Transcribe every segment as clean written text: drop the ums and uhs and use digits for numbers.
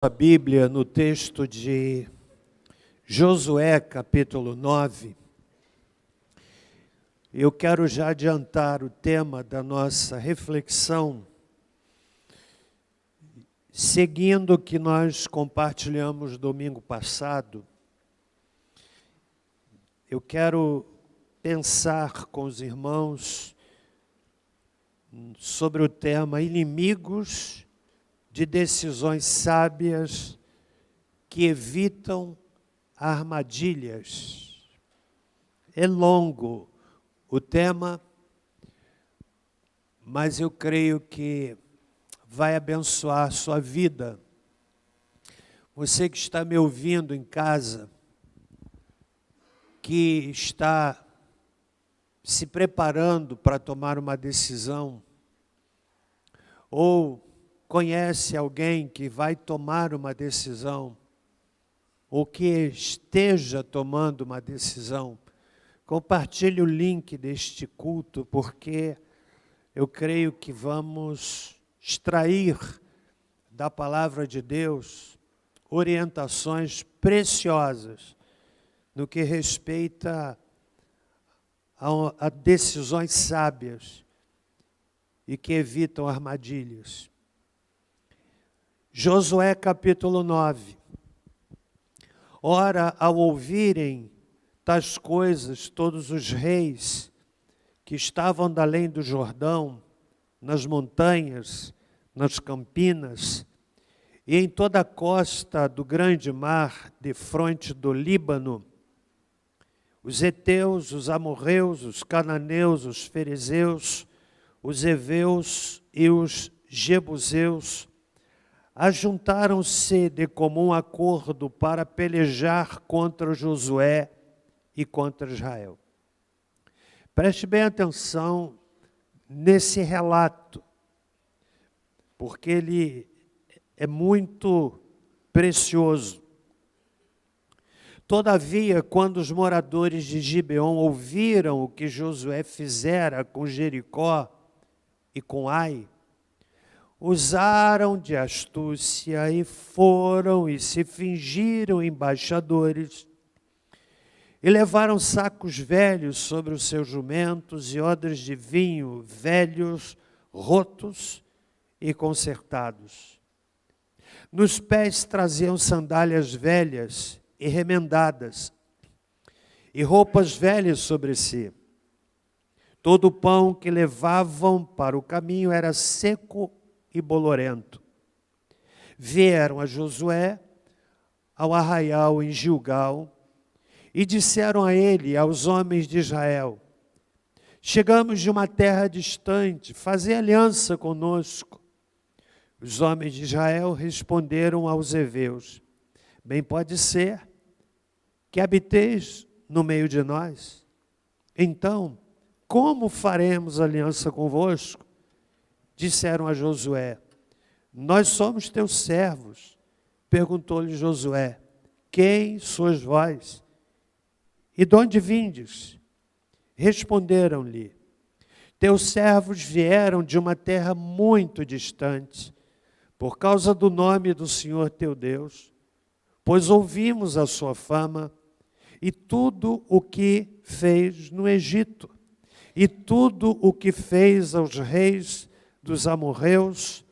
A Bíblia no texto de Josué, capítulo 9, eu quero já adiantar o tema da nossa reflexão, seguindo o que nós compartilhamos domingo passado. Eu quero pensar com os irmãos sobre o tema inimigos de decisões sábias que evitam armadilhas. É longo o tema, mas eu creio que vai abençoar a sua vida. Você que está me ouvindo em casa, que está se preparando para tomar uma decisão, ou conhece alguém que vai tomar uma decisão, ou que esteja tomando uma decisão, compartilhe o link deste culto, porque eu creio que vamos extrair da palavra de Deus orientações preciosas no que respeita a decisões sábias e que evitam armadilhas. Josué capítulo 9. Ora, ao ouvirem tais coisas, todos os reis que estavam da além do Jordão, nas montanhas, nas campinas, e em toda a costa do grande mar, defronte do Líbano, os heteus, os amorreus, os cananeus, os ferezeus, os heveus e os jebuseus, ajuntaram-se de comum acordo para pelejar contra Josué e contra Israel. Preste bem atenção nesse relato, porque ele é muito precioso. Todavia, quando os moradores de Gibeon ouviram o que Josué fizera com Jericó e com Ai, usaram de astúcia e foram e se fingiram embaixadores e levaram sacos velhos sobre os seus jumentos e odres de vinho velhos, rotos e consertados. Nos pés traziam sandálias velhas e remendadas e roupas velhas sobre si. Todo o pão que levavam para o caminho era seco e bolorento. Vieram a Josué ao arraial em Gilgal e disseram a ele e aos homens de Israel: chegamos de uma terra distante, fazei aliança conosco. Os homens de Israel responderam aos heveus: bem pode ser que habiteis no meio de nós. Então, como faremos aliança convosco? Disseram a Josué: nós somos teus servos. Perguntou-lhe Josué: quem sois vós? E de onde vindes? Responderam-lhe: teus servos vieram de uma terra muito distante, por causa do nome do Senhor teu Deus, pois ouvimos a sua fama e tudo o que fez no Egito, e tudo o que fez aos reis dos amorreus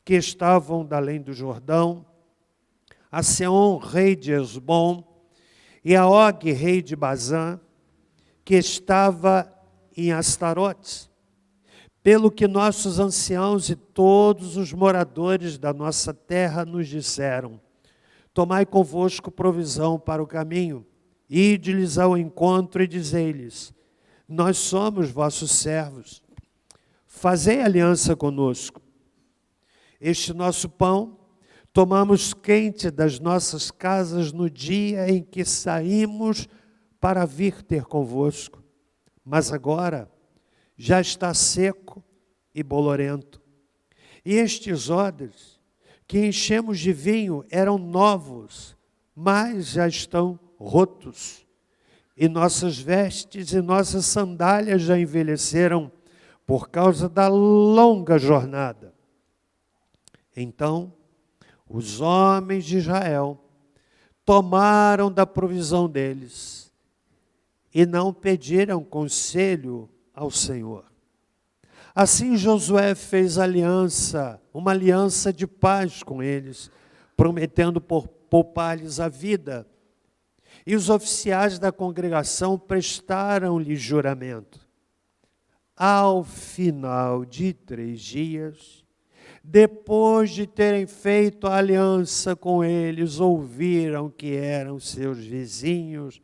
que estavam da além do Jordão, a Seom, rei de Esbom, e a Og, rei de Bazã, que estava em Astarote. Pelo que nossos anciãos e todos os moradores da nossa terra nos disseram: tomai convosco provisão para o caminho, ide-lhes ao encontro e dizei-lhes: nós somos vossos servos, fazei aliança conosco. Este nosso pão tomamos quente das nossas casas no dia em que saímos para vir ter convosco, mas agora já está seco e bolorento. E estes odres que enchemos de vinho eram novos, mas já estão rotos. E nossas vestes e nossas sandálias já envelheceram por causa da longa jornada. Então Os homens de Israel tomaram da provisão deles e não pediram conselho ao Senhor. Assim Josué fez uma aliança de paz com eles, prometendo poupar-lhes a vida. E os oficiais da congregação prestaram-lhe juramento. Ao final de 3 dias, depois de terem feito a aliança com eles, ouviram que eram seus vizinhos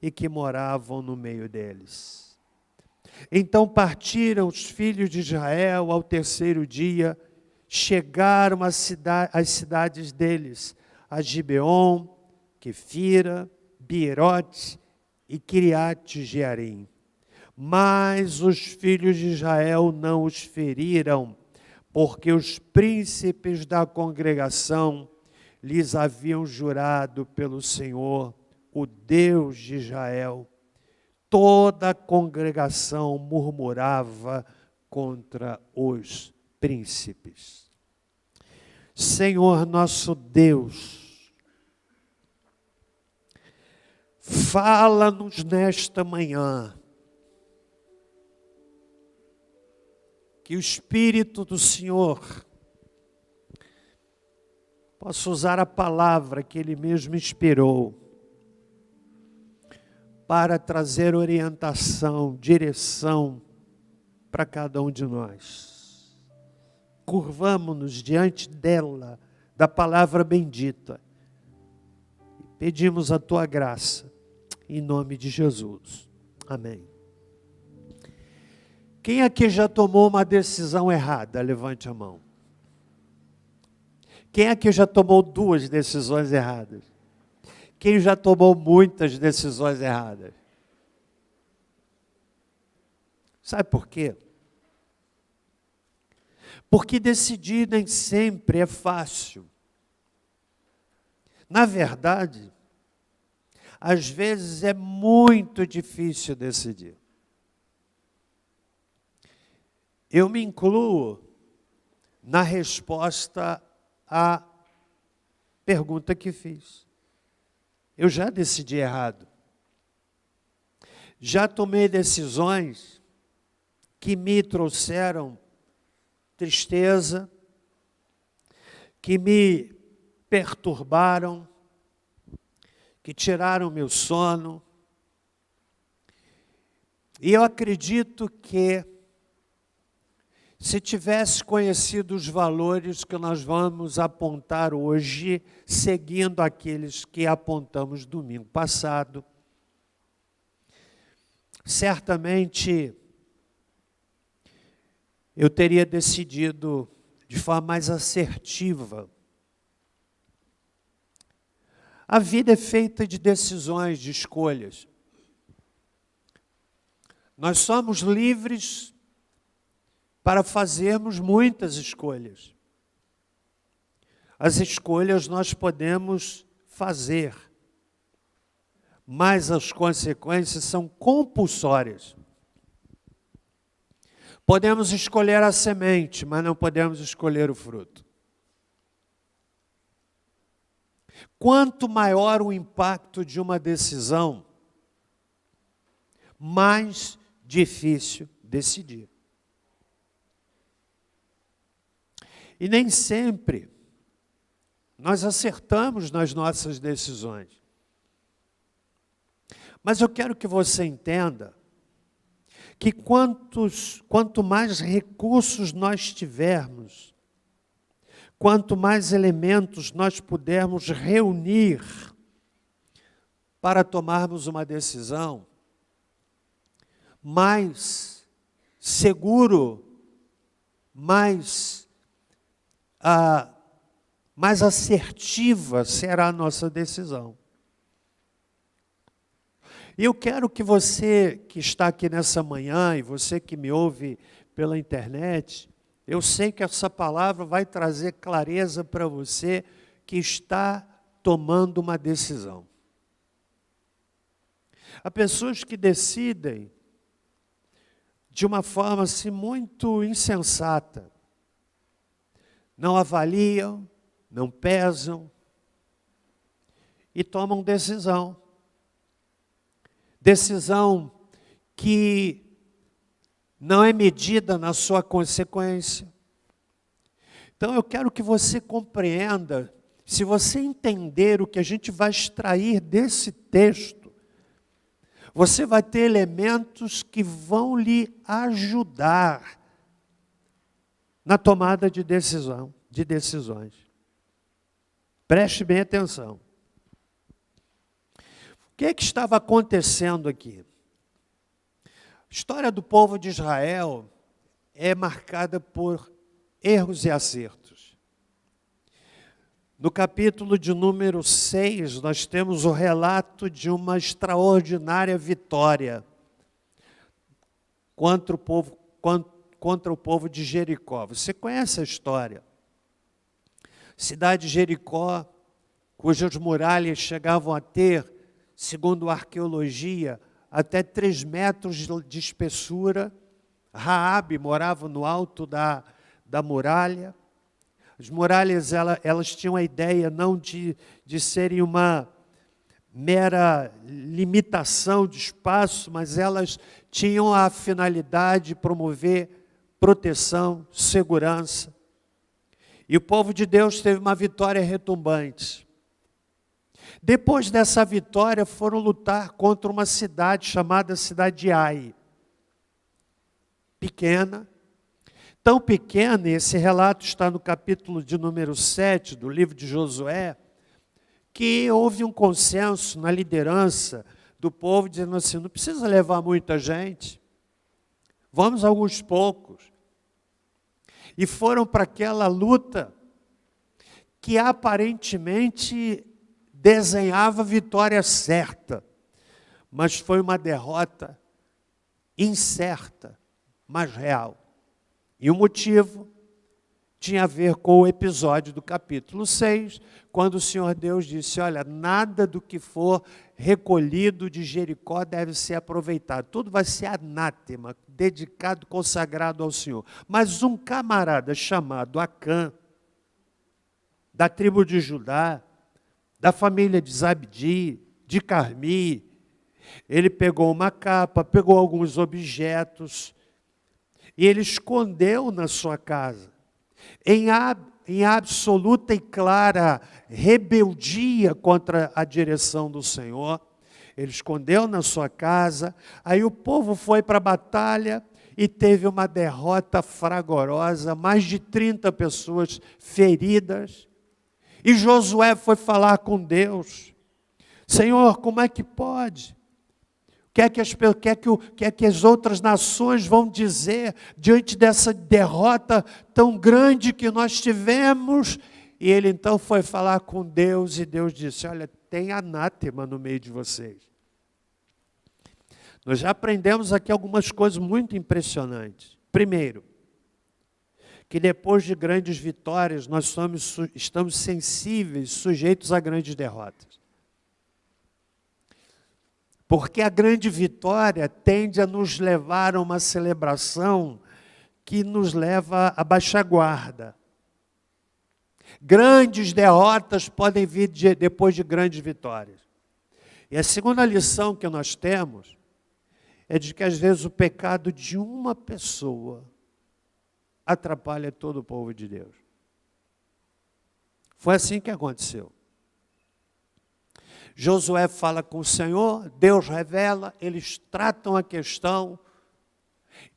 e que moravam no meio deles. Então partiram os filhos de Israel ao 3º dia, chegaram às cidades deles, a Gibeon, Quefira, Beerote e Quiriate-Jearim. Mas os filhos de Israel não os feriram, porque os príncipes da congregação lhes haviam jurado pelo Senhor, o Deus de Israel. Toda a congregação murmurava contra os príncipes. Senhor nosso Deus, fala-nos nesta manhã, que o Espírito do Senhor possa usar a palavra que Ele mesmo inspirou para trazer orientação, direção para cada um de nós. Curvamo-nos diante dela, da palavra bendita, e pedimos a Tua graça, em nome de Jesus. Amém. Quem aqui já tomou uma decisão errada? Levante a mão. Quem aqui já tomou 2 decisões erradas? Quem já tomou muitas decisões erradas? Sabe por quê? Porque decidir nem sempre é fácil. Na verdade, às vezes é muito difícil decidir. Eu me incluo na resposta à pergunta que fiz. Eu já decidi errado. Já tomei decisões que me trouxeram tristeza, que me perturbaram, que tiraram meu sono. E eu acredito que, se tivesse conhecido os valores que nós vamos apontar hoje, seguindo aqueles que apontamos domingo passado, certamente eu teria decidido de forma mais assertiva. A vida é feita de decisões, de escolhas. Nós somos livres para fazermos muitas escolhas. As escolhas nós podemos fazer, mas as consequências são compulsórias. Podemos escolher a semente, mas não podemos escolher o fruto. Quanto maior o impacto de uma decisão, mais difícil decidir. E nem sempre nós acertamos nas nossas decisões. Mas eu quero que você entenda que quanto mais recursos nós tivermos, quanto mais elementos nós pudermos reunir para tomarmos uma decisão, mais seguro, mais assertiva será a nossa decisão. E eu quero que você que está aqui nessa manhã e você que me ouve pela internet, eu sei que essa palavra vai trazer clareza para você que está tomando uma decisão. Há pessoas que decidem de uma forma assim muito insensata. Não avaliam, não pesam e tomam decisão. Decisão que não é medida na sua consequência. Então eu quero que você compreenda, se você entender o que a gente vai extrair desse texto, você vai ter elementos que vão lhe ajudar na tomada de decisões. Preste bem atenção. O que estava acontecendo aqui? A história do povo de Israel é marcada por erros e acertos. No capítulo de número 6, nós temos o relato de uma extraordinária vitória contra o povo de Jericó. Você conhece a história? Cidade de Jericó, cujas muralhas chegavam a ter, segundo a arqueologia, até 3 metros de espessura. Raabe morava no alto da muralha. As muralhas, elas tinham a ideia não de serem uma mera limitação de espaço, mas elas tinham a finalidade de promover proteção, segurança. E o povo de Deus teve uma vitória retumbante. Depois dessa vitória, foram lutar contra uma cidade chamada cidade de Ai. Pequena. Tão pequena, e esse relato está no capítulo de número 7 do livro de Josué, que houve um consenso na liderança do povo, dizendo assim, não precisa levar muita gente, vamos alguns poucos. E foram para aquela luta que aparentemente desenhava a vitória certa, mas foi uma derrota incerta, mas real. E o motivo tinha a ver com o episódio do capítulo 6, quando o Senhor Deus disse, olha, nada do que for recolhido de Jericó deve ser aproveitado. Tudo vai ser anátema, dedicado, consagrado ao Senhor. Mas um camarada chamado Acã, da tribo de Judá, da família de Zabdi, de Carmi, ele pegou uma capa, pegou alguns objetos, e ele escondeu na sua casa, em absoluta e clara rebeldia contra a direção do Senhor. Ele escondeu na sua casa, aí o povo foi para a batalha e teve uma derrota fragorosa, mais de 30 pessoas feridas. E Josué foi falar com Deus, Senhor, como é que pode? O que é que as outras nações vão dizer diante dessa derrota tão grande que nós tivemos? E ele então foi falar com Deus e Deus disse, olha, tem anátema no meio de vocês. Nós já aprendemos aqui algumas coisas muito impressionantes. Primeiro, que depois de grandes vitórias, nós estamos sensíveis, sujeitos a grandes derrotas. Porque a grande vitória tende a nos levar a uma celebração que nos leva a baixar guarda. Grandes derrotas podem vir depois de grandes vitórias. E a segunda lição que nós temos é de que às vezes o pecado de uma pessoa atrapalha todo o povo de Deus. Foi assim que aconteceu. Josué fala com o Senhor, Deus revela, eles tratam a questão,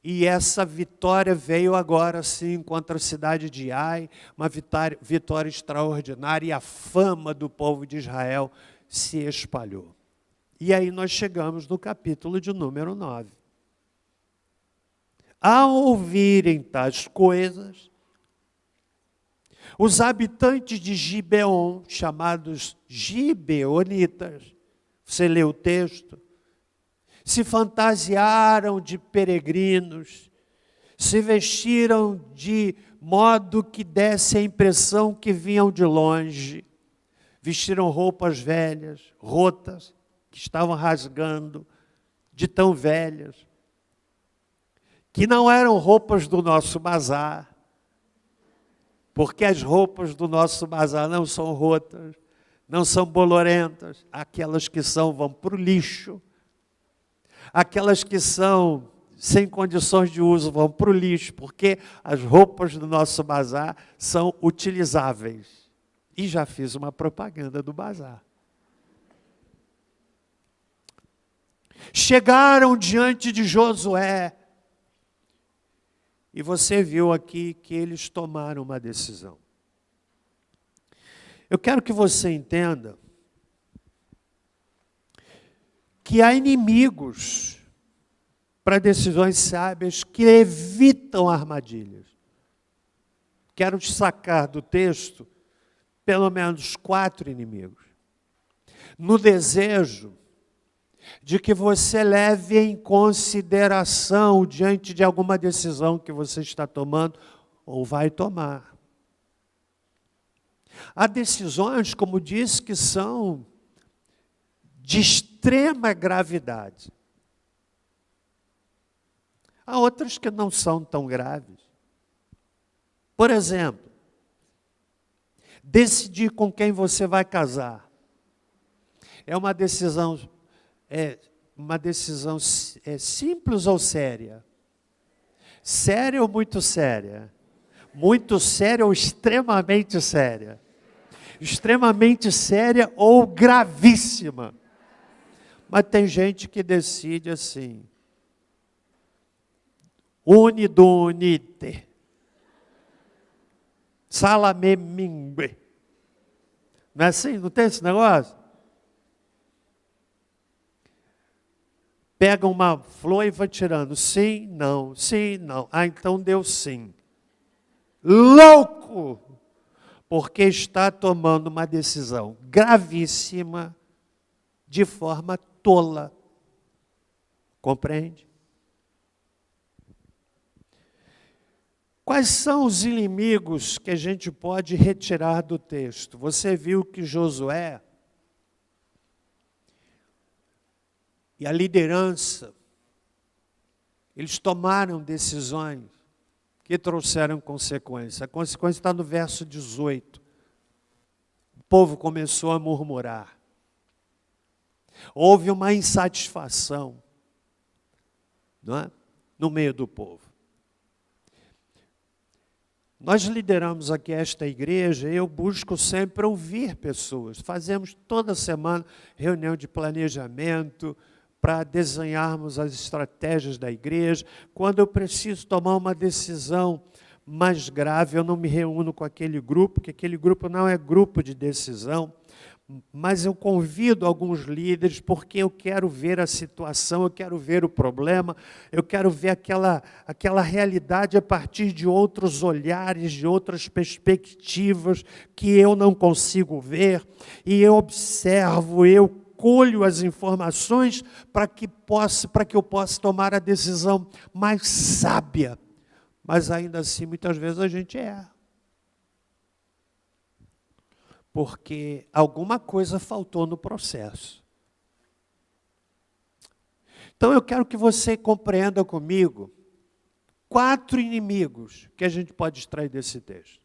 e essa vitória veio agora sim contra a cidade de Ai, uma vitória extraordinária, e a fama do povo de Israel se espalhou. E aí nós chegamos no capítulo de número 9. Ao ouvirem tais coisas, os habitantes de Gibeon, chamados gibeonitas, você lê o texto, se fantasiaram de peregrinos, se vestiram de modo que desse a impressão que vinham de longe, vestiram roupas velhas, rotas, que estavam rasgando, de tão velhas, que não eram roupas do nosso bazar, Porque as roupas do nosso bazar não são rotas, não são bolorentas. Aquelas que são vão para o lixo. Aquelas que são sem condições de uso vão para o lixo, porque as roupas do nosso bazar são utilizáveis. E já fiz uma propaganda do bazar. Chegaram diante de Josué, e você viu aqui que eles tomaram uma decisão. Eu quero que você entenda que há inimigos para decisões sábias que evitam armadilhas. Quero destacar do texto pelo menos 4 inimigos. No desejo de que você leve em consideração diante de alguma decisão que você está tomando ou vai tomar. Há decisões, como disse, que são de extrema gravidade. Há outras que não são tão graves. Por exemplo, decidir com quem você vai casar. É uma decisão simples ou séria? Séria ou muito séria? Muito séria ou extremamente séria? Extremamente séria ou gravíssima? Mas tem gente que decide assim. Unido unite. Salame mingue. Não é assim? Não tem esse negócio? Pega uma flor e vai tirando. Sim, não, sim, não. Ah, então deu sim. Louco! Porque está tomando uma decisão gravíssima de forma tola. Compreende? Quais são os inimigos que a gente pode retirar do texto? Você viu que Josué e a liderança, eles tomaram decisões que trouxeram consequência. A consequência está no verso 18. O povo começou a murmurar. Houve uma insatisfação, não é? No meio do povo. Nós lideramos aqui esta igreja e eu busco sempre ouvir pessoas. Fazemos toda semana reunião de planejamento para desenharmos as estratégias da igreja. Quando eu preciso tomar uma decisão mais grave, eu não me reúno com aquele grupo, porque aquele grupo não é grupo de decisão. Mas eu convido alguns líderes porque eu quero ver a situação, eu quero ver o problema, eu quero ver aquela realidade a partir de outros olhares, de outras perspectivas que eu não consigo ver. E eu observo, eu colho as informações para que eu possa tomar a decisão mais sábia. Mas ainda assim, muitas vezes a gente erra. Porque alguma coisa faltou no processo. Então eu quero que você compreenda comigo 4 inimigos que a gente pode extrair desse texto.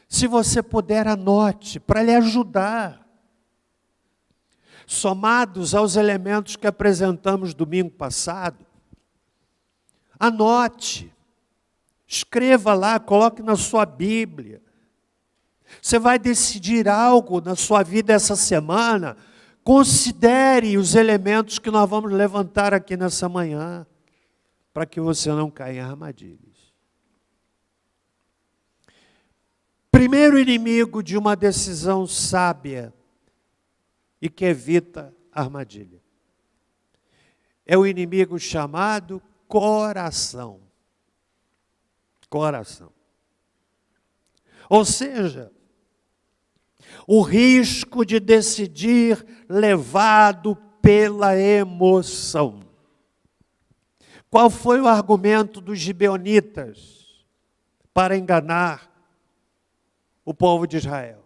Se você puder, anote para lhe ajudar. Somados aos elementos que apresentamos domingo passado, anote, escreva lá, coloque na sua Bíblia. Você vai decidir algo na sua vida essa semana, considere os elementos que nós vamos levantar aqui nessa manhã, para que você não caia em armadilhas. Primeiro inimigo de uma decisão sábia e que evita armadilha é o inimigo chamado coração. Coração. Ou seja, o risco de decidir levado pela emoção. Qual foi o argumento dos gibeonitas para enganar o povo de Israel?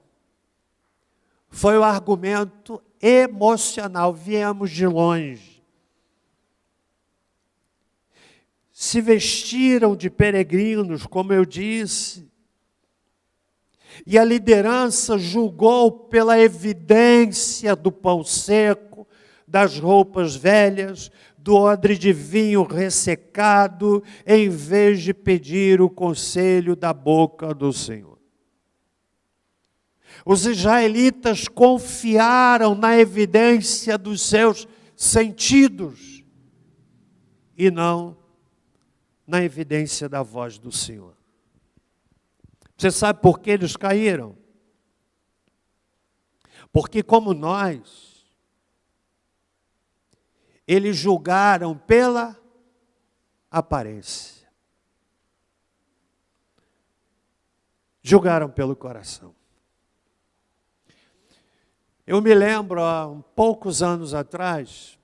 Foi o argumento emocional. Viemos de longe. Se vestiram de peregrinos, como eu disse, E a liderança julgou pela evidência do pão seco, das roupas velhas, do odre de vinho ressecado, em vez de pedir o conselho da boca do Senhor. Os israelitas confiaram na evidência dos seus sentidos e não na evidência da voz do Senhor. Você sabe por que eles caíram? Porque, como nós, eles julgaram pela aparência. Julgaram pelo coração. Eu me lembro, há poucos anos atrás,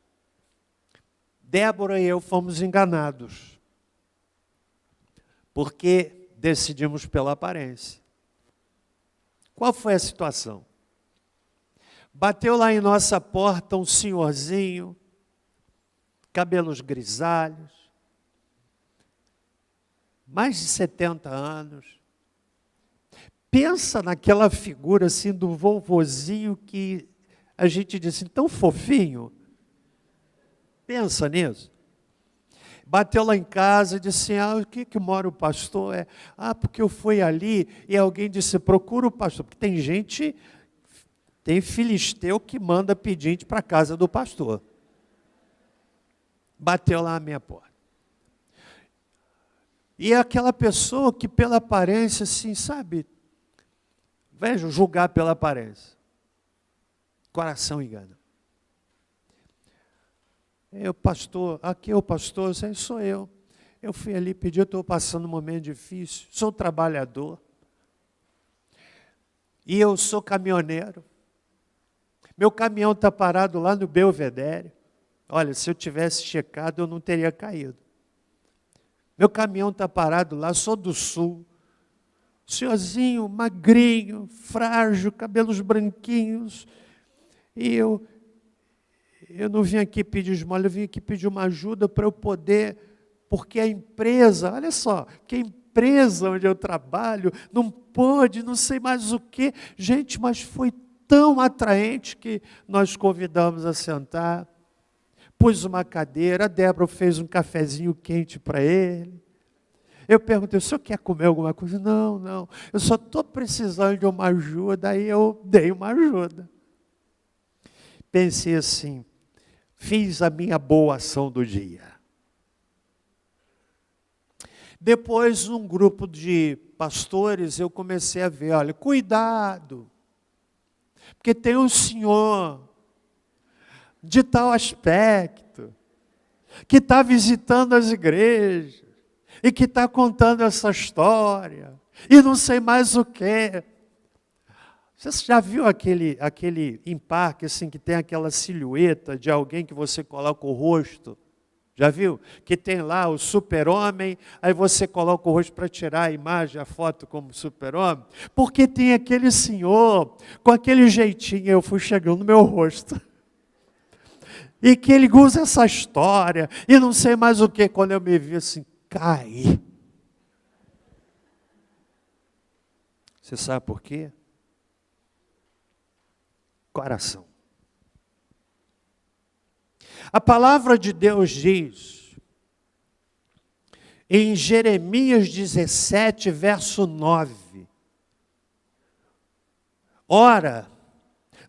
Débora e eu fomos enganados, porque decidimos pela aparência. Qual foi a situação? Bateu lá em nossa porta um senhorzinho, cabelos grisalhos, mais de 70 anos. Pensa naquela figura assim do vovozinho que a gente disse, tão fofinho. Pensa nisso. Bateu lá em casa e disse, o que mora o pastor? Porque eu fui ali e alguém disse, procura o pastor. Porque tem gente, tem filisteu que manda pedinte para a casa do pastor. Bateu lá à minha porta. E é aquela pessoa que pela aparência, assim, sabe? Veja, julgar pela aparência. Coração engana. Pastor, aqui é o pastor, sou eu. Eu fui ali pedir, eu estou passando um momento difícil, sou trabalhador. E eu sou caminhoneiro. Meu caminhão está parado lá no Belvedere. Olha, se eu tivesse checado, eu não teria caído. Meu caminhão está parado lá, sou do sul. Senhorzinho, magrinho, frágil, cabelos branquinhos. E eu não vim aqui pedir esmola, eu vim aqui pedir uma ajuda para eu poder, porque a empresa, olha só, que a empresa onde eu trabalho não pôde, não sei mais o quê. Gente, mas foi tão atraente que nós convidamos a sentar. Pus uma cadeira, a Débora fez um cafezinho quente para ele. Eu perguntei, o senhor quer comer alguma coisa? Não, eu só estou precisando de uma ajuda, aí eu dei uma ajuda. Pensei assim, fiz a minha boa ação do dia. Depois, um grupo de pastores, eu comecei a ver, olha, cuidado, porque tem um senhor de tal aspecto, que está visitando as igrejas, e que está contando essa história, e não sei mais o quê. Você já viu aquele empaque, assim, que tem aquela silhueta de alguém que você coloca o rosto? Já viu? Que tem lá o super-homem, aí você coloca o rosto para tirar a imagem, a foto como super-homem, porque tem aquele senhor, com aquele jeitinho, eu fui chegando no meu rosto. E que ele usa essa história, e não sei mais o que, quando eu me vi assim, caí. Você sabe por quê? Coração. A palavra de Deus diz, em Jeremias 17, verso 9, ora,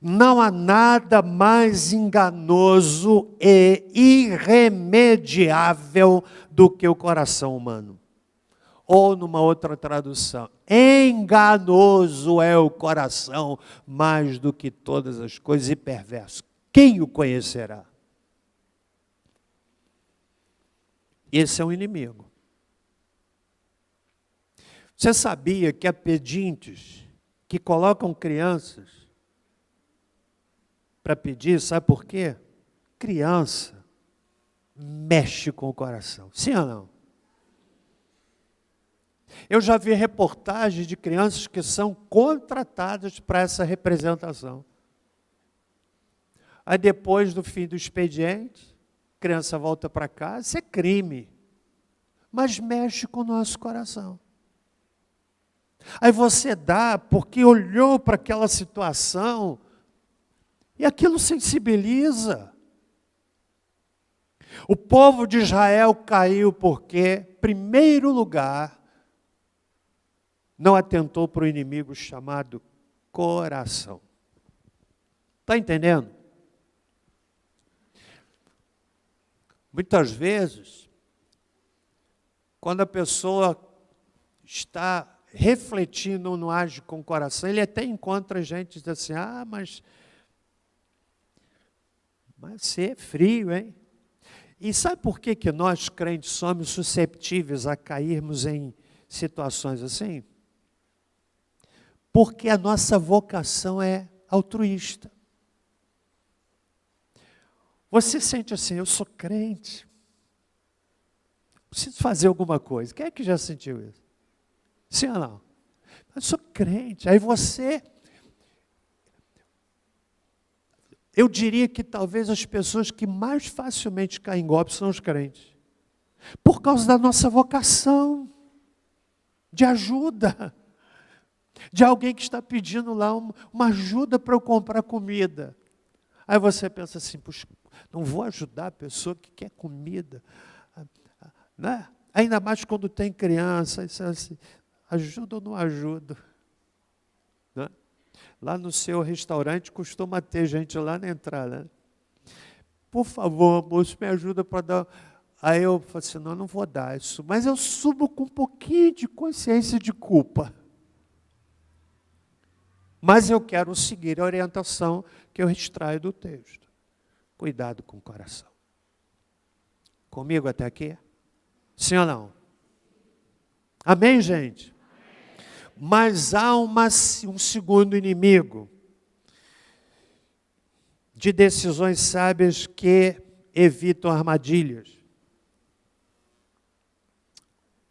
não há nada mais enganoso e irremediável do que o coração humano. Ou numa outra tradução, enganoso é o coração mais do que todas as coisas e perverso. Quem o conhecerá? Esse é um inimigo. Você sabia que há pedintes que colocam crianças para pedir, sabe por quê? Criança mexe com o coração, sim ou não? Eu já vi reportagens de crianças que são contratadas para essa representação. Aí depois do fim do expediente, a criança volta para casa, isso é crime, mas mexe com o nosso coração. Aí você dá porque olhou para aquela situação e aquilo sensibiliza. O povo de Israel caiu porque, em primeiro lugar, não atentou para o inimigo chamado coração. Está entendendo? Muitas vezes, quando a pessoa está refletindo, não age com o coração, ele até encontra gente e diz assim, mas você é frio, hein? E sabe por que nós, crentes, somos susceptíveis a cairmos em situações assim? Porque a nossa vocação é altruísta. Você sente assim, eu sou crente, preciso fazer alguma coisa. Quem é que já sentiu isso? Sim ou não? Eu sou crente. Aí você... Eu diria que talvez as pessoas que mais facilmente caem em golpe são os crentes. Por causa da nossa vocação de ajuda. De alguém que está pedindo lá uma ajuda para eu comprar comida. Aí você pensa assim, puxa, não vou ajudar a pessoa que quer comida. Né? Ainda mais quando tem criança. Isso é assim, ajuda ou não ajuda? Né? Lá no seu restaurante costuma ter gente lá na entrada. Né? Por favor, moço, me ajuda para dar... Aí eu falo assim, não vou dar isso. Mas eu subo com um pouquinho de consciência de culpa. Mas eu quero seguir a orientação que eu extraio do texto. Cuidado com o coração. Comigo até aqui? Sim ou não? Amém, gente? Mas há um segundo inimigo de decisões sábias que evitam armadilhas.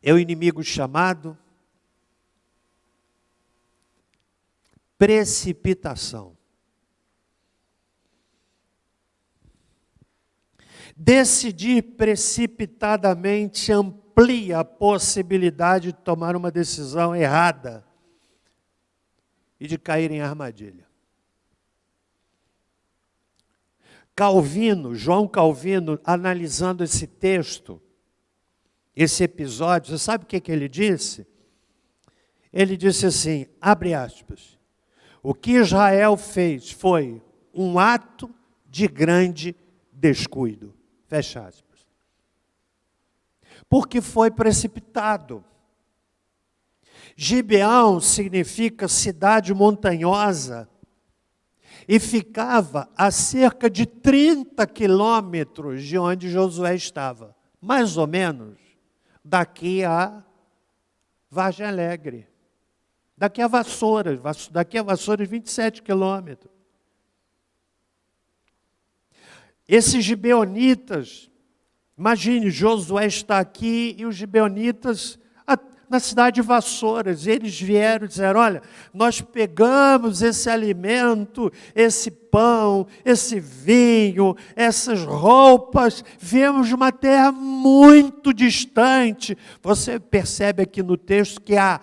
É o inimigo chamado precipitação. Decidir precipitadamente amplia a possibilidade de tomar uma decisão errada e de cair em armadilha. João Calvino, analisando esse texto, esse episódio, você sabe o que ele disse? Ele disse assim, abre aspas, o que Israel fez foi um ato de grande descuido. Fecha aspas. Porque foi precipitado. Gibeão significa cidade montanhosa e ficava a cerca de 30 quilômetros de onde Josué estava. Mais ou menos daqui a Vargem Alegre. Daqui a Vassouras 27 quilômetros. Esses gibeonitas, imagine, Josué está aqui e os gibeonitas na cidade de Vassouras, eles vieram e disseram, olha, nós pegamos esse alimento, esse pão, esse vinho, essas roupas, viemos de uma terra muito distante. Você percebe aqui no texto que o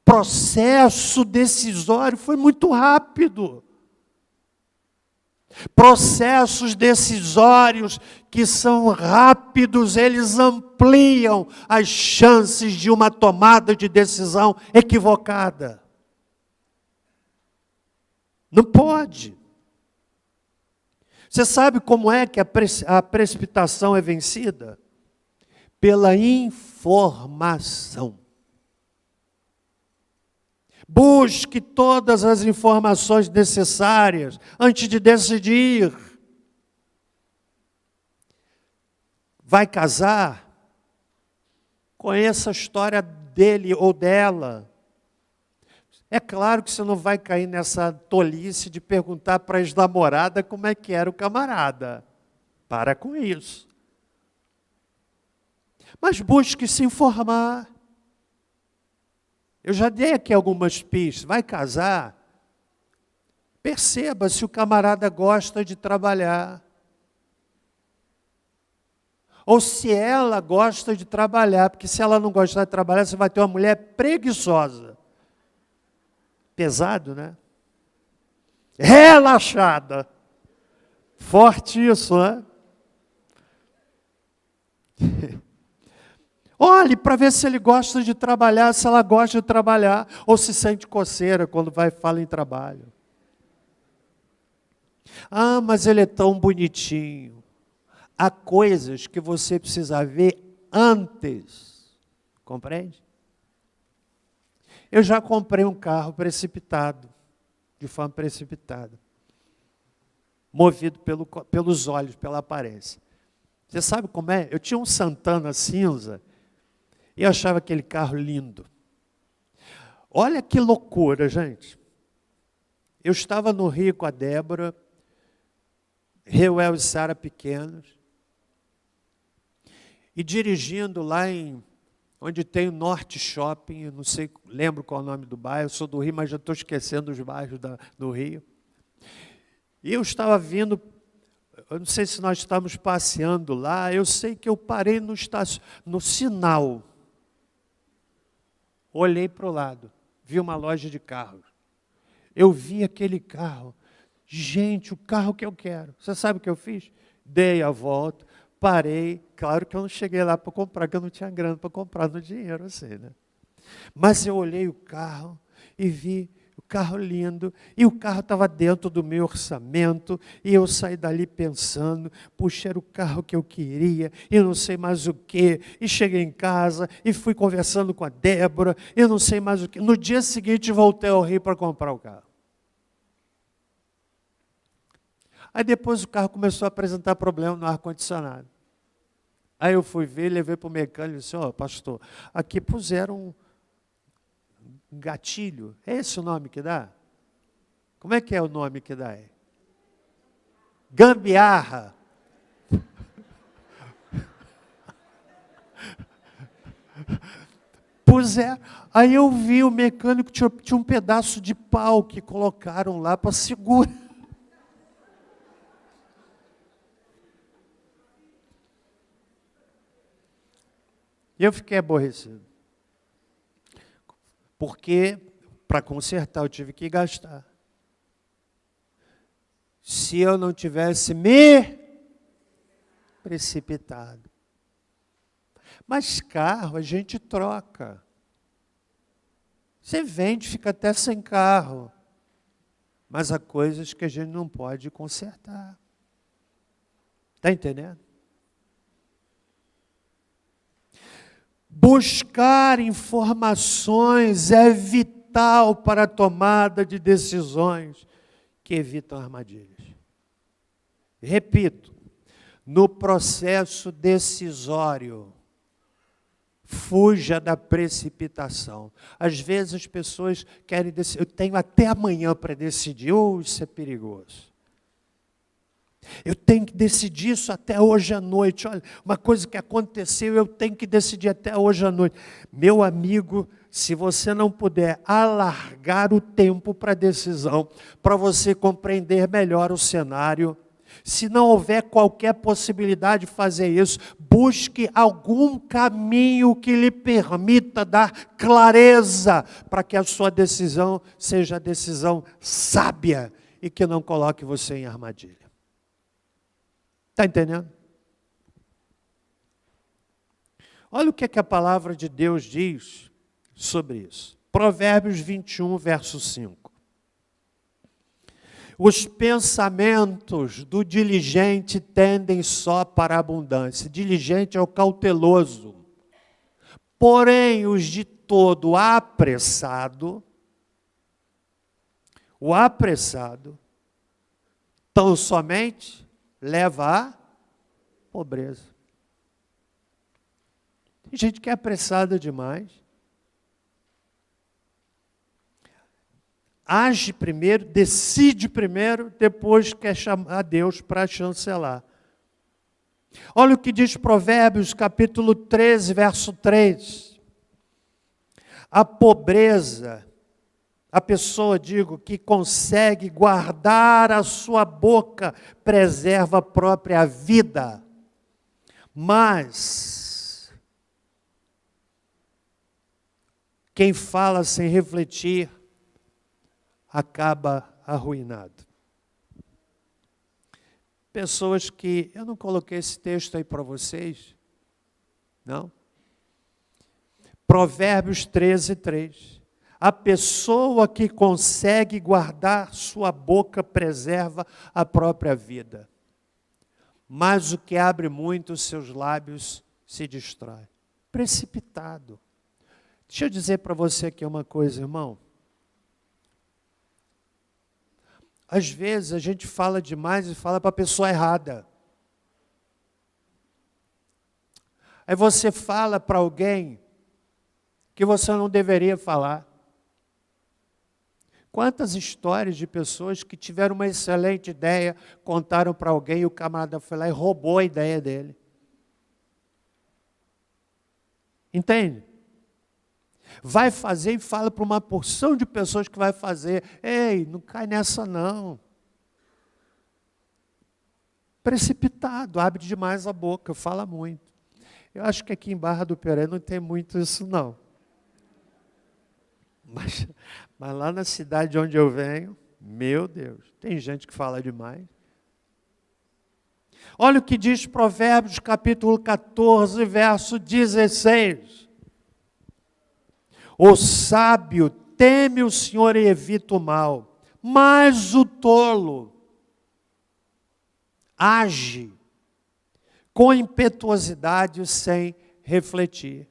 processo decisório foi muito rápido. Processos decisórios que são rápidos, eles ampliam as chances de uma tomada de decisão equivocada. Não pode. Você sabe como é que a precipitação é vencida? Pela informação. Busque todas as informações necessárias antes de decidir. Vai casar? Conheça a história dele ou dela. É claro que você não vai cair nessa tolice de perguntar para a ex-namorada como é que era o camarada. Para com isso. Mas busque se informar. Eu já dei aqui algumas pistas. Vai casar? Perceba se o camarada gosta de trabalhar. Ou se ela gosta de trabalhar. Porque se ela não gostar de trabalhar, você vai ter uma mulher preguiçosa. Pesado, né? Relaxada. Forte isso, né? Olhe para ver se ele gosta de trabalhar, se ela gosta de trabalhar, ou se sente coceira quando fala em trabalho. Ah, mas ele é tão bonitinho. Há coisas que você precisa ver antes. Compreende? Eu já comprei um carro precipitado, de forma precipitada. Movido pelos olhos, pela aparência. Você sabe como é? Eu tinha um Santana cinza e eu achava aquele carro lindo. Olha que loucura, gente. Eu estava no Rio com a Débora, Reuel e Sara pequenos, e dirigindo lá onde tem o Norte Shopping, eu não sei, lembro qual é o nome do bairro, eu sou do Rio, mas já estou esquecendo os bairros do Rio. E eu estava vindo, eu não sei se nós estávamos passeando lá, eu sei que eu parei no sinal, olhei para o lado, vi uma loja de carros. Eu vi aquele carro, gente, o carro que eu quero. Você sabe o que eu fiz? Dei a volta, parei, claro que eu não cheguei lá para comprar, porque eu não tinha grana para comprar no dinheiro, assim, né? Mas eu olhei o carro e vi o carro lindo, e o carro estava dentro do meu orçamento, e eu saí dali pensando, puxa, era o carro que eu queria, e não sei mais o quê, e cheguei em casa, e fui conversando com a Débora, e não sei mais o quê. No dia seguinte, voltei ao Rio para comprar o carro. Aí depois o carro começou a apresentar problema no ar-condicionado. Aí eu fui ver, levei para o mecânico e disse, ó, pastor, aqui puseram um gatilho. É esse o nome que dá? Como é que é o nome que dá? Gambiarra. Puseram. Aí eu vi o mecânico, tinha um pedaço de pau que colocaram lá para segurar. E eu fiquei aborrecido. Porque, para consertar, eu tive que gastar. Se eu não tivesse me precipitado. Mas carro a gente troca. Você vende, fica até sem carro. Mas há coisas que a gente não pode consertar. Está entendendo? Buscar informações é vital para a tomada de decisões que evitam armadilhas. Repito, no processo decisório, fuja da precipitação. Às vezes as pessoas querem decidir, eu tenho até amanhã para decidir, isso é perigoso. Eu tenho que decidir isso até hoje à noite. Olha, uma coisa que aconteceu, eu tenho que decidir até hoje à noite. Meu amigo, se você não puder alargar o tempo para a decisão, para você compreender melhor o cenário, se não houver qualquer possibilidade de fazer isso, busque algum caminho que lhe permita dar clareza para que a sua decisão seja a decisão sábia e que não coloque você em armadilha. Está entendendo? Olha o que a palavra de Deus diz sobre isso. Provérbios 21, verso 5. Os pensamentos do diligente tendem só para a abundância. Diligente é o cauteloso. Porém, os de todo apressado, o apressado, tão somente leva à pobreza. Tem gente que é apressada demais. Age primeiro, decide primeiro, depois quer chamar a Deus para chancelar. Olha o que diz Provérbios, capítulo 13, verso 3. A pobreza, a pessoa, que consegue guardar a sua boca, preserva a própria vida. Mas quem fala sem refletir acaba arruinado. Pessoas que... Eu não coloquei esse texto aí para vocês, não? Provérbios 13:3. A pessoa que consegue guardar sua boca preserva a própria vida. Mas o que abre muito os seus lábios se destrói. Precipitado. Deixa eu dizer para você aqui uma coisa, irmão. Às vezes a gente fala demais e fala para a pessoa errada. Aí você fala para alguém que você não deveria falar. Quantas histórias de pessoas que tiveram uma excelente ideia, contaram para alguém e o camarada foi lá e roubou a ideia dele. Entende? Vai fazer e fala para uma porção de pessoas que vai fazer. Ei, não cai nessa não. Precipitado, abre demais a boca, fala muito. Eu acho que aqui em Barra do Piraí não tem muito isso não. Mas lá na cidade onde eu venho, meu Deus, tem gente que fala demais. Olha o que diz Provérbios capítulo 14, verso 16. O sábio teme o Senhor e evita o mal, mas o tolo age com impetuosidade sem refletir.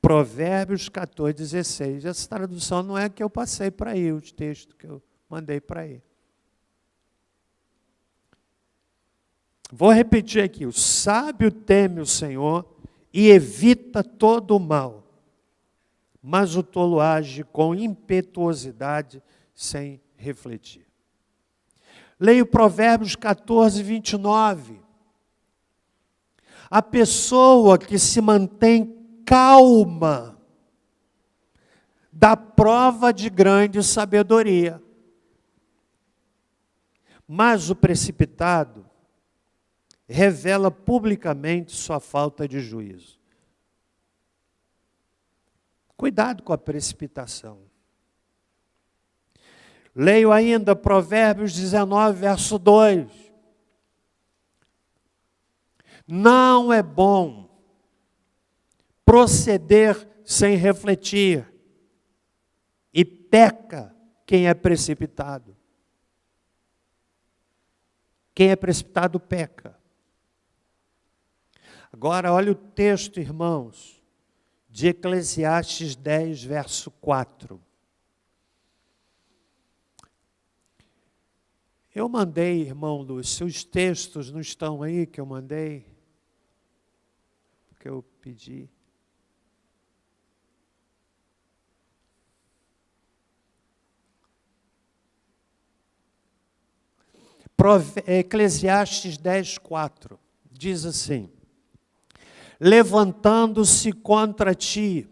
Provérbios 14, 16. Essa tradução não é a que eu passei para aí, o texto que eu mandei para aí. Vou repetir aqui. O sábio teme o Senhor e evita todo o mal, mas o tolo age com impetuosidade sem refletir. Leio Provérbios 14, 29. A pessoa que se mantém calma dá prova de grande sabedoria, mas o precipitado revela publicamente sua falta de juízo. Cuidado com a precipitação. Leio ainda Provérbios 19, verso 2. Não é bom proceder sem refletir, e peca quem é precipitado. Quem é precipitado peca. Agora, olha o texto, irmãos, de Eclesiastes 10, verso 4. Eu mandei, irmão Lúcio, os textos não estão aí que eu mandei, que eu pedi. Eclesiastes 10, 4, diz assim: levantando-se contra ti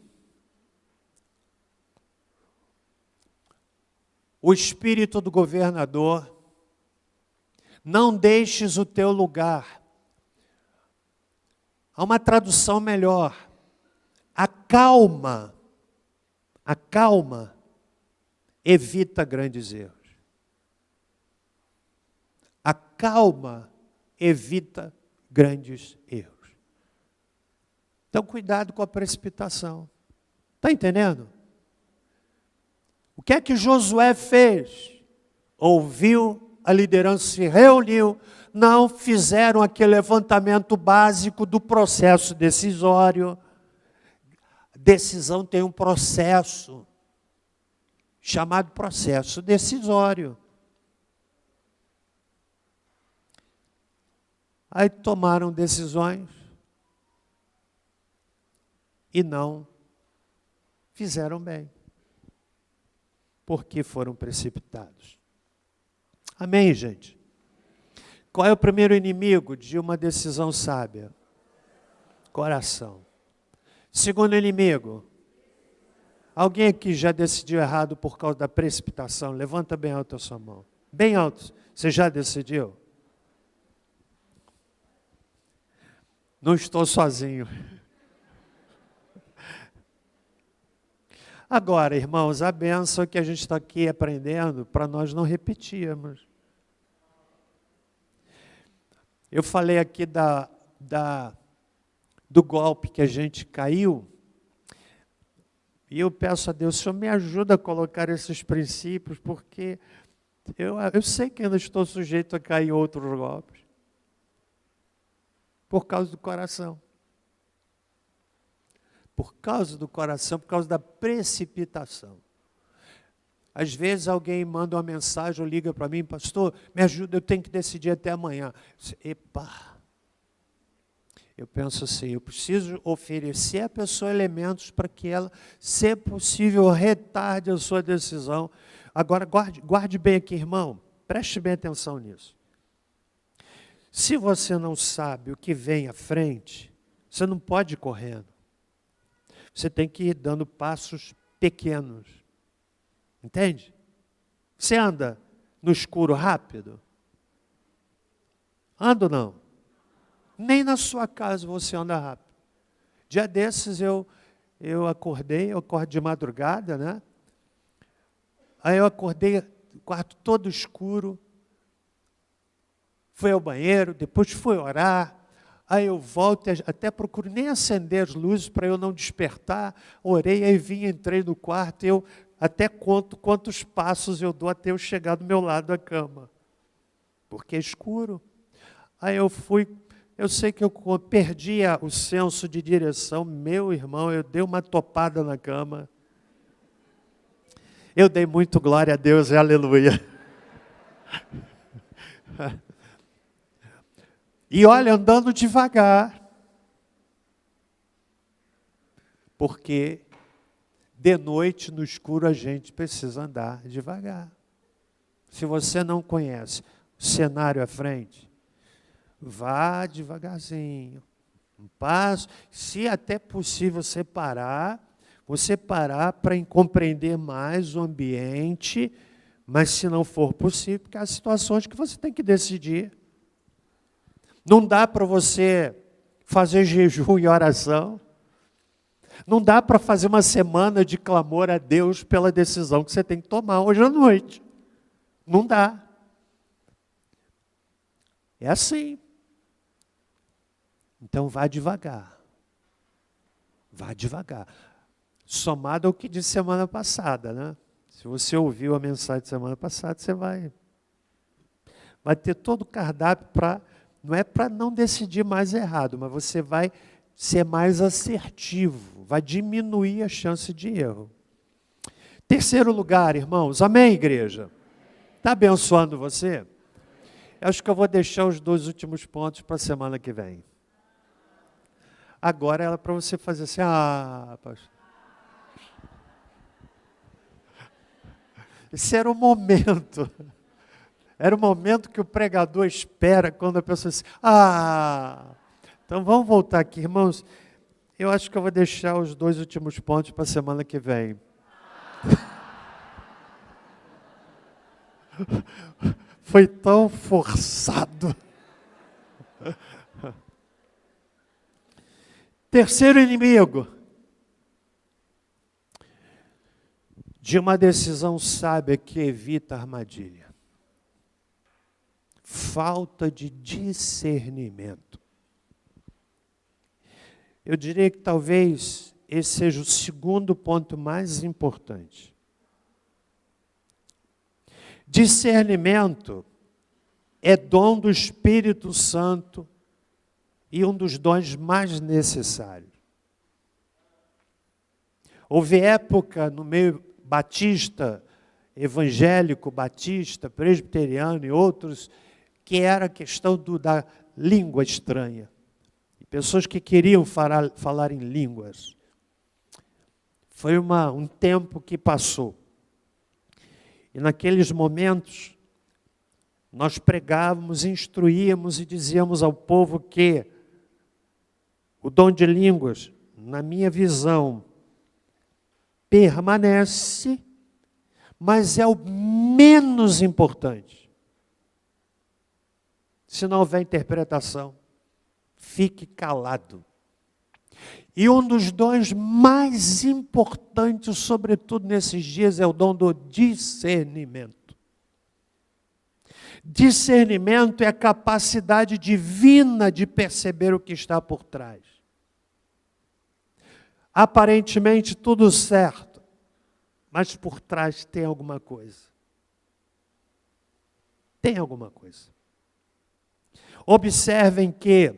o espírito do governador, não deixes o teu lugar. Há uma tradução melhor. Acalma, evita grandes erros. Acalma, evita grandes erros. Então, cuidado com a precipitação. Está entendendo? O que é que Josué fez? Ouviu, a liderança se reuniu, não fizeram aquele levantamento básico do processo decisório. Decisão tem um processo, chamado processo decisório. Aí tomaram decisões e não fizeram bem, porque foram precipitados. Amém, gente? Qual é o primeiro inimigo de uma decisão sábia? Coração. Segundo inimigo, alguém aqui já decidiu errado por causa da precipitação? Levanta bem alto a sua mão. Bem alto. Você já decidiu? Não estou sozinho. Agora, irmãos, a bênção que a gente está aqui aprendendo para nós não repetirmos. Eu falei aqui do golpe que a gente caiu, e eu peço a Deus, Senhor, me ajuda a colocar esses princípios, porque eu sei que ainda estou sujeito a cair em outros golpes, por causa do coração. Por causa do coração, por causa da precipitação. Às vezes alguém manda uma mensagem ou liga para mim, pastor, me ajuda, eu tenho que decidir até amanhã. Epa! Eu penso assim, eu preciso oferecer à pessoa elementos para que ela, se possível, retarde a sua decisão. Agora, guarde bem aqui, irmão, preste bem atenção nisso. Se você não sabe o que vem à frente, você não pode ir correndo. Você tem que ir dando passos pequenos. Entende? Você anda no escuro rápido? Anda ou não? Nem na sua casa você anda rápido. Dia desses eu acordei, eu acordo de madrugada, né? Aí eu acordei, o quarto todo escuro, fui ao banheiro, depois fui orar, aí eu volto, até procuro nem acender as luzes para eu não despertar, orei, aí vim, entrei no quarto, eu até conto quantos passos eu dou até eu chegar do meu lado da cama, porque é escuro. Aí eu fui, eu sei que eu perdi o senso de direção, meu irmão, eu dei uma topada na cama, eu dei muito glória a Deus e aleluia. E olha, andando devagar, porque de noite no escuro a gente precisa andar devagar. Se você não conhece o cenário à frente, vá devagarzinho, um passo, se até possível você parar para compreender mais o ambiente, mas se não for possível, porque há situações que você tem que decidir. Não dá para você fazer jejum e oração. Não dá para fazer uma semana de clamor a Deus pela decisão que você tem que tomar hoje à noite. Não dá. É assim. Então vá devagar. Vá devagar. Somado ao que disse semana passada, né? Se você ouviu a mensagem de semana passada, você vai ter todo o cardápio para... Não é para não decidir mais errado, mas você vai ser mais assertivo, vai diminuir a chance de erro. Terceiro lugar, irmãos, amém, igreja? Está abençoando você? Eu acho que eu vou deixar os 2 últimos pontos para a semana que vem. Agora é para você fazer assim, pastor. Esse era o momento. Era o momento que o pregador espera quando a pessoa diz, então vamos voltar aqui, irmãos. Eu acho que eu vou deixar os 2 últimos pontos para a semana que vem. Foi tão forçado. Terceiro inimigo de uma decisão sábia que evita a armadilha. Falta de discernimento. Eu diria que talvez esse seja o segundo ponto mais importante. Discernimento é dom do Espírito Santo e um dos dons mais necessários. Houve época no meio batista, evangélico, batista, presbiteriano e outros, que era a questão da língua estranha. E pessoas que queriam falar em línguas. Foi um tempo que passou. E naqueles momentos, nós pregávamos, instruíamos e dizíamos ao povo que o dom de línguas, na minha visão, permanece, mas é o menos importante. Se não houver interpretação, fique calado. E um dos dons mais importantes, sobretudo nesses dias, é o dom do discernimento. Discernimento é a capacidade divina de perceber o que está por trás. Aparentemente tudo certo, mas por trás tem alguma coisa. Tem alguma coisa. Observem que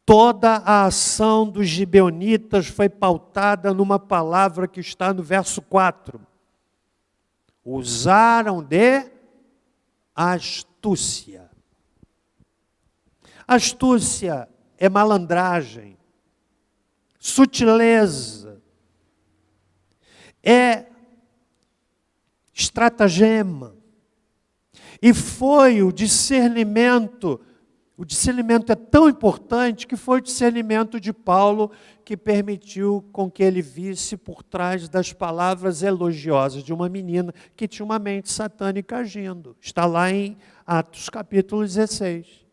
toda a ação dos gibeonitas foi pautada numa palavra que está no verso 4. Usaram de astúcia. Astúcia é malandragem, sutileza, é estratagema. E foi o discernimento é tão importante que foi o discernimento de Paulo que permitiu com que ele visse por trás das palavras elogiosas de uma menina que tinha uma mente satânica agindo. Está lá em Atos capítulo 16.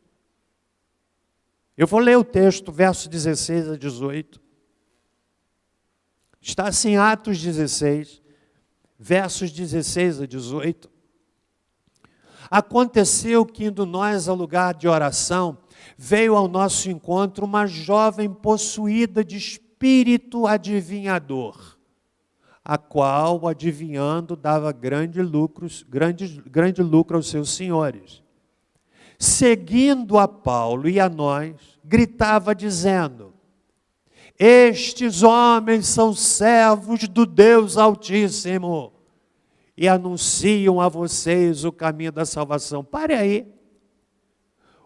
Eu vou ler o texto, verso 16 a 18. Está assim em Atos 16, versos 16 a 18. Aconteceu que, indo nós ao lugar de oração, veio ao nosso encontro uma jovem possuída de espírito adivinhador, a qual, adivinhando, dava grande lucro aos seus senhores. Seguindo a Paulo e a nós, gritava dizendo: estes homens são servos do Deus Altíssimo e anunciam a vocês o caminho da salvação. Pare aí.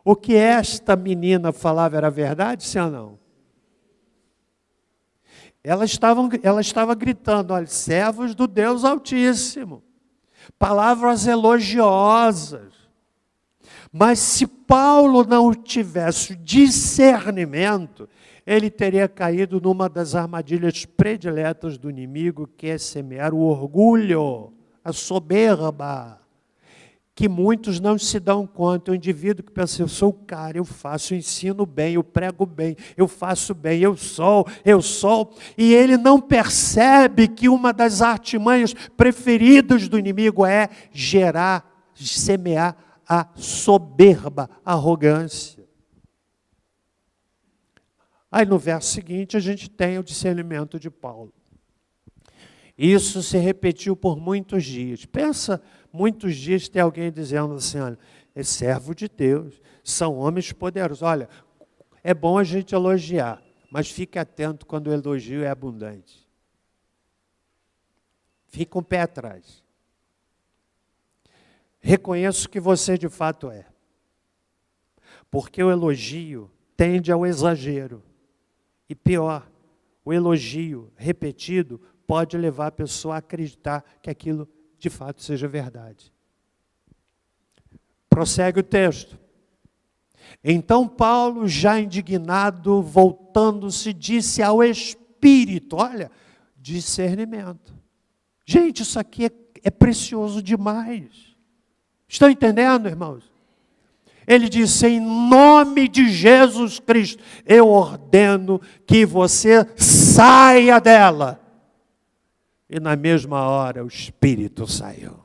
O que esta menina falava era verdade, sim ou não? Ela estava gritando, olha, servos do Deus Altíssimo. Palavras elogiosas. Mas se Paulo não tivesse discernimento, ele teria caído numa das armadilhas prediletas do inimigo, que é semear o orgulho, a soberba, que muitos não se dão conta. O indivíduo que pensa, eu sou o cara, eu faço, eu ensino bem, eu prego bem, eu faço bem, eu sou, e ele não percebe que uma das artimanhas preferidas do inimigo é semear a soberba, a arrogância. Aí no verso seguinte a gente tem o discernimento de Paulo. Isso se repetiu por muitos dias. Pensa, muitos dias tem alguém dizendo assim, olha, é servo de Deus, são homens poderosos. Olha, é bom a gente elogiar, mas fique atento quando o elogio é abundante. Fique um pé atrás. Reconheço que você de fato é. Porque o elogio tende ao exagero. E pior, o elogio repetido pode levar a pessoa a acreditar que aquilo de fato seja verdade. Prossegue o texto. Então Paulo, já indignado, voltando-se, disse ao Espírito, olha, discernimento. Gente, isso aqui é precioso demais. Estão entendendo, irmãos? Ele disse, em nome de Jesus Cristo, eu ordeno que você saia dela. E na mesma hora o espírito saiu.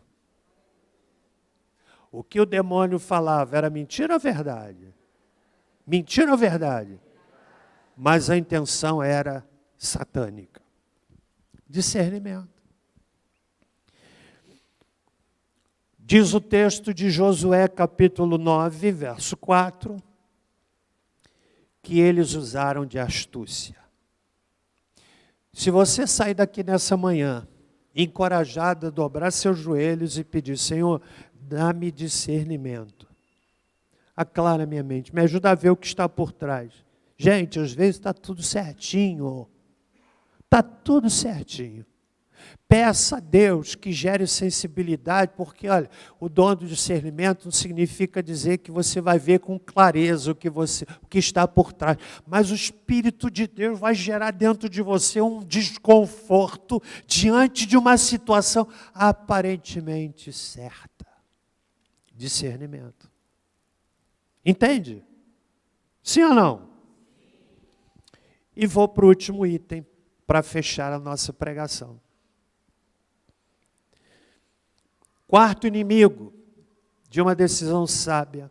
O que o demônio falava era mentira ou verdade? Mentira ou verdade? Mas a intenção era satânica. Discernimento. Diz o texto de Josué, capítulo 9, verso 4, que eles usaram de astúcia. Se você sair daqui nessa manhã, encorajado a dobrar seus joelhos e pedir, Senhor, dá-me discernimento. Aclara minha mente, me ajuda a ver o que está por trás. Gente, às vezes está tudo certinho. Está tudo certinho. Peça a Deus que gere sensibilidade, porque, olha, o dom do discernimento não significa dizer que você vai ver com clareza o que está por trás, mas o Espírito de Deus vai gerar dentro de você um desconforto diante de uma situação aparentemente certa. Discernimento. Entende? Sim ou não? E vou para o último item, para fechar a nossa pregação. Quarto inimigo de uma decisão sábia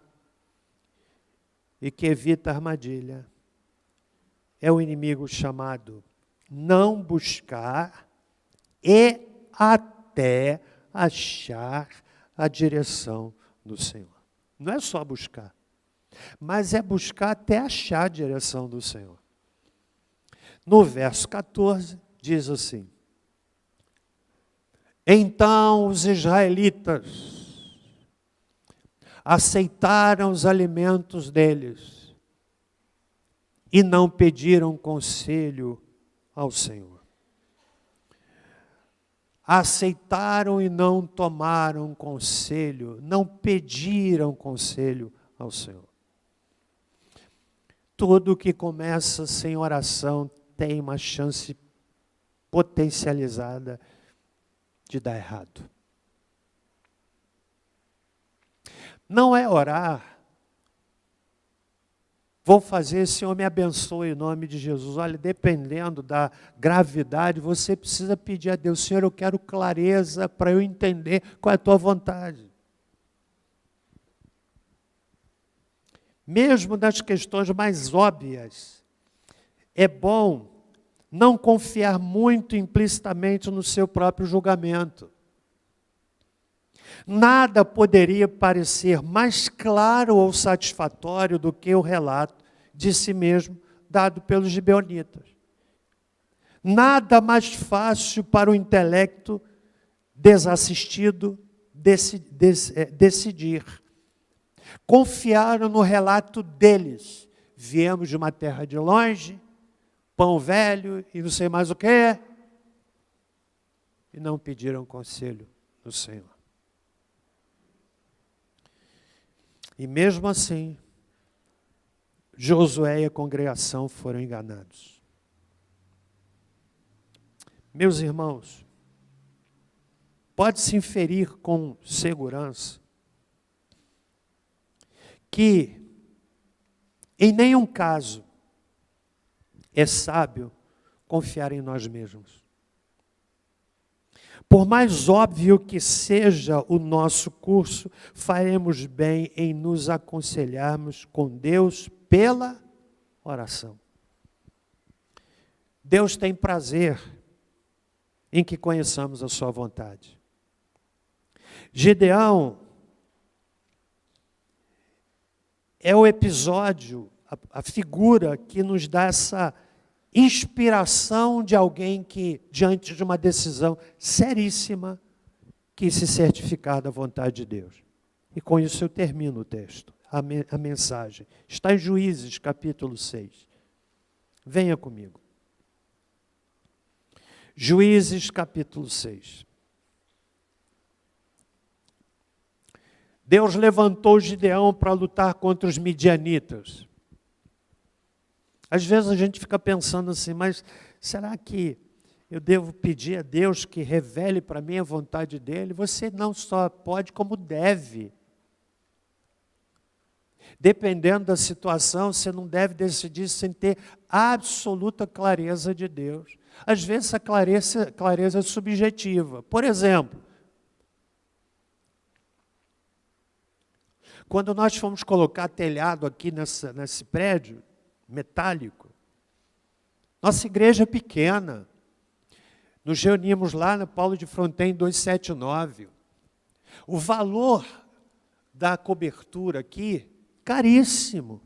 e que evita armadilha é o inimigo chamado não buscar e até achar a direção do Senhor. Não é só buscar, mas é buscar até achar a direção do Senhor. No verso 14, diz assim: então os israelitas aceitaram os alimentos deles e não pediram conselho ao Senhor. Aceitaram e não tomaram conselho, não pediram conselho ao Senhor. Tudo que começa sem oração tem uma chance potencializada de dar errado. Não é orar, vou fazer, Senhor me abençoe em nome de Jesus. Olha, dependendo da gravidade, você precisa pedir a Deus: Senhor, eu quero clareza para eu entender qual é a tua vontade. Mesmo nas questões mais óbvias, é bom não confiar muito implicitamente no seu próprio julgamento. Nada poderia parecer mais claro ou satisfatório do que o relato de si mesmo dado pelos gibeonitas. Nada mais fácil para o intelecto desassistido decidir. Confiaram no relato deles. Viemos de uma terra de longe, pão velho e não sei mais o que, e não pediram conselho do Senhor. E mesmo assim, Josué e a congregação foram enganados. Meus irmãos, pode-se inferir com segurança que, em nenhum caso, é sábio confiar em nós mesmos. Por mais óbvio que seja o nosso curso, faremos bem em nos aconselharmos com Deus pela oração. Deus tem prazer em que conheçamos a sua vontade. Gideão é o episódio, a figura que nos dá essa inspiração de alguém que, diante de uma decisão seríssima, quis se certificar da vontade de Deus. E com isso eu termino o texto, a mensagem. Está em Juízes, capítulo 6. Venha comigo. Juízes, capítulo 6. Deus levantou Gideão para lutar contra os midianitas. Às vezes a gente fica pensando assim, mas será que eu devo pedir a Deus que revele para mim a vontade dEle? Você não só pode, como deve. Dependendo da situação, você não deve decidir sem ter absoluta clareza de Deus. Às vezes essa clareza é subjetiva. Por exemplo, quando nós fomos colocar telhado aqui nesse prédio metálico, nossa igreja é pequena. Nos reunimos lá na Paulo de Fronten 279. O valor da cobertura aqui, caríssimo.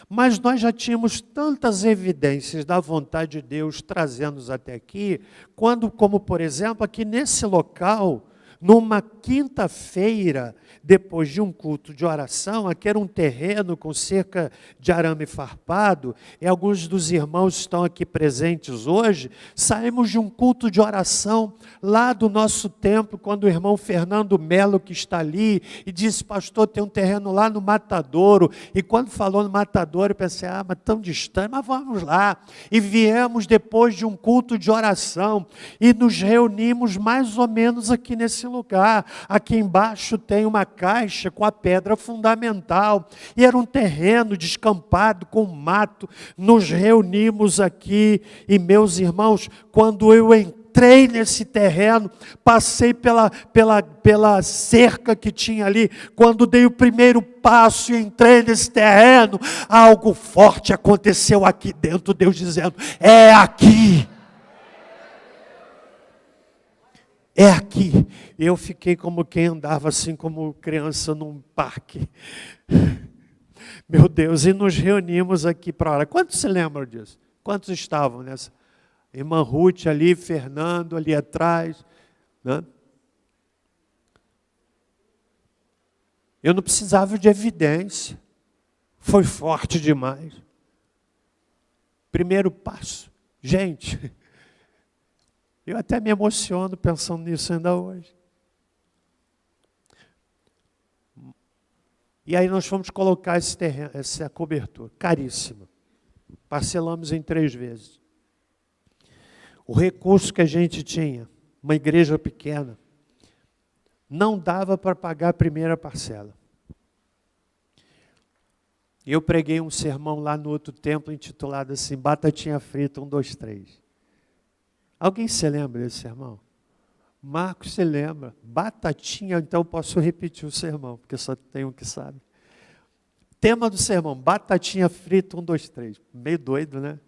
Mas nós já tínhamos tantas evidências da vontade de Deus trazendo-nos até aqui, como por exemplo, aqui nesse local, numa quinta-feira, depois de um culto de oração, aqui era um terreno com cerca de arame farpado, e alguns dos irmãos estão aqui presentes hoje, saímos de um culto de oração lá do nosso templo, quando o irmão Fernando Melo, que está ali, e disse: pastor, tem um terreno lá no Matadouro, e quando falou no Matadouro, eu pensei, mas tão distante, mas vamos lá, e viemos depois de um culto de oração, e nos reunimos mais ou menos aqui nesse lugar. Aqui embaixo tem uma caixa com a pedra fundamental. E era um terreno descampado com mato. Nos reunimos aqui e, meus irmãos, quando eu entrei nesse terreno, passei pela cerca que tinha ali, quando dei o primeiro passo e entrei nesse terreno, algo forte aconteceu aqui dentro, Deus dizendo, é aqui. É aqui. Eu fiquei como quem andava assim, como criança num parque. Meu Deus, e nos reunimos aqui para orar. Quantos se lembram disso? Quantos estavam nessa? Irmã Ruth ali, Fernando ali atrás. Né? Eu não precisava de evidência. Foi forte demais. Primeiro passo. Gente, eu até me emociono pensando nisso ainda hoje. E aí nós fomos colocar esse terreno, essa cobertura, caríssima. Parcelamos em 3 vezes. O recurso que a gente tinha, uma igreja pequena, não dava para pagar a primeira parcela. Eu preguei um sermão lá no outro templo intitulado assim, Batatinha Frita, 1, 2, 3. Alguém se lembra desse sermão? Marcos se lembra. Batatinha, então posso repetir o sermão, porque só tem um que sabe. Tema do sermão, batatinha frita, 1, 2, 3. Meio doido, né?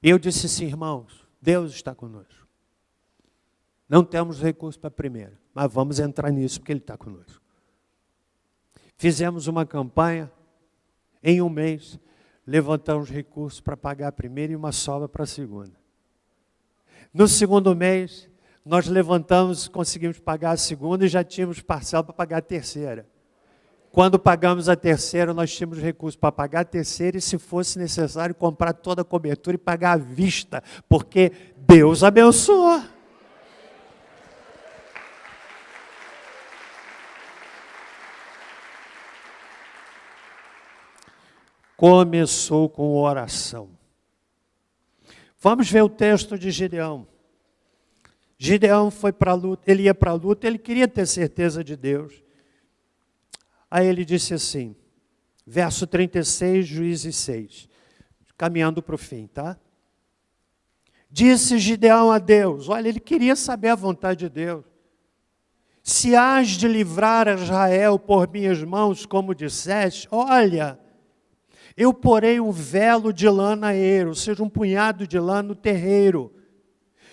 E eu disse assim, irmãos, Deus está conosco. Não temos recurso para a primeira, mas vamos entrar nisso porque Ele está conosco. Fizemos uma campanha, em 1 mês, levantamos recursos para pagar a primeira e uma sobra para a segunda. No segundo mês, nós levantamos, conseguimos pagar a segunda e já tínhamos parcela para pagar a terceira. Quando pagamos a terceira, nós tínhamos recursos para pagar a terceira e, se fosse necessário, comprar toda a cobertura e pagar à vista, porque Deus abençoou. Começou com oração. Vamos ver o texto de Gideão. Gideão foi para a luta, ele ia para a luta, ele queria ter certeza de Deus. Aí ele disse assim, verso 36, Juízes 6, caminhando para o fim, tá? Disse Gideão a Deus, olha, ele queria saber a vontade de Deus. Se hás de livrar Israel por minhas mãos, como disseste, olha, eu porei um velo de lã na eira, ou seja, um punhado de lã no terreiro.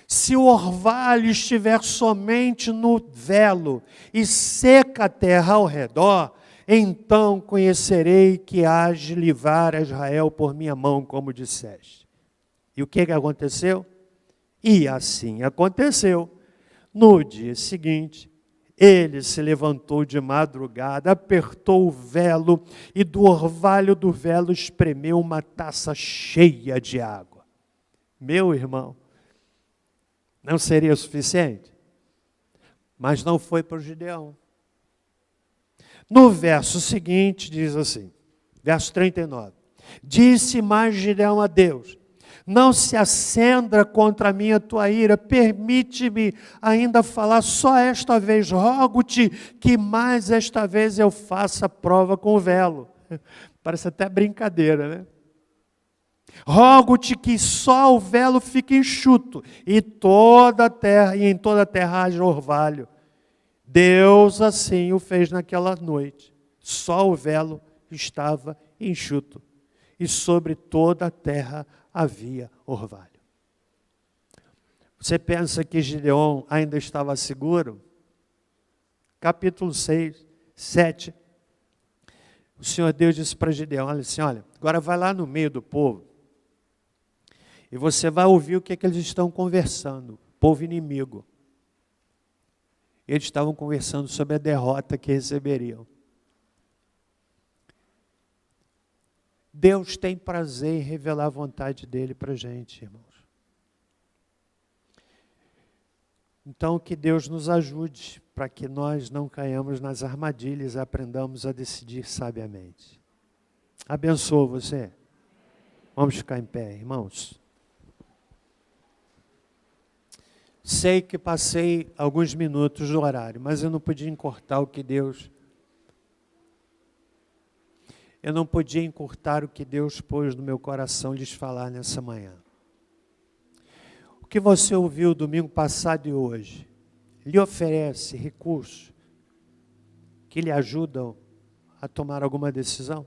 Se o orvalho estiver somente no velo e seca a terra ao redor, então conhecerei que hás de livrar Israel por minha mão, como disseste. E o que aconteceu? E assim aconteceu. No dia seguinte, ele se levantou de madrugada, apertou o velo e do orvalho do velo espremeu uma taça cheia de água. Meu irmão, não seria suficiente? Mas não foi para o Gideão. No verso seguinte diz assim, verso 39. Disse mais Gideão a Deus, não se acenda contra mim a tua ira, permite-me ainda falar só esta vez, rogo-te que mais esta vez eu faça prova com o velo. Parece até brincadeira, né? Rogo-te que só o velo fique enxuto e em toda a terra haja orvalho. Deus assim o fez naquela noite. Só o velo estava enxuto e sobre toda a terra havia orvalho. Você pensa que Gideão ainda estava seguro? Capítulo 6, 7. O Senhor Deus disse para Gideão, olha assim, olha, agora vai lá no meio do povo e você vai ouvir o que eles estão conversando, povo inimigo. Eles estavam conversando sobre a derrota que receberiam. Deus tem prazer em revelar a vontade dele para a gente, irmãos. Então, que Deus nos ajude para que nós não caiamos nas armadilhas e aprendamos a decidir sabiamente. Abençoa você. Vamos ficar em pé, irmãos. Sei que passei alguns minutos do horário, mas eu não podia encurtar o que Deus... Eu não podia encurtar o que Deus pôs no meu coração lhes falar nessa manhã. O que você ouviu domingo passado e hoje lhe oferece recursos que lhe ajudam a tomar alguma decisão?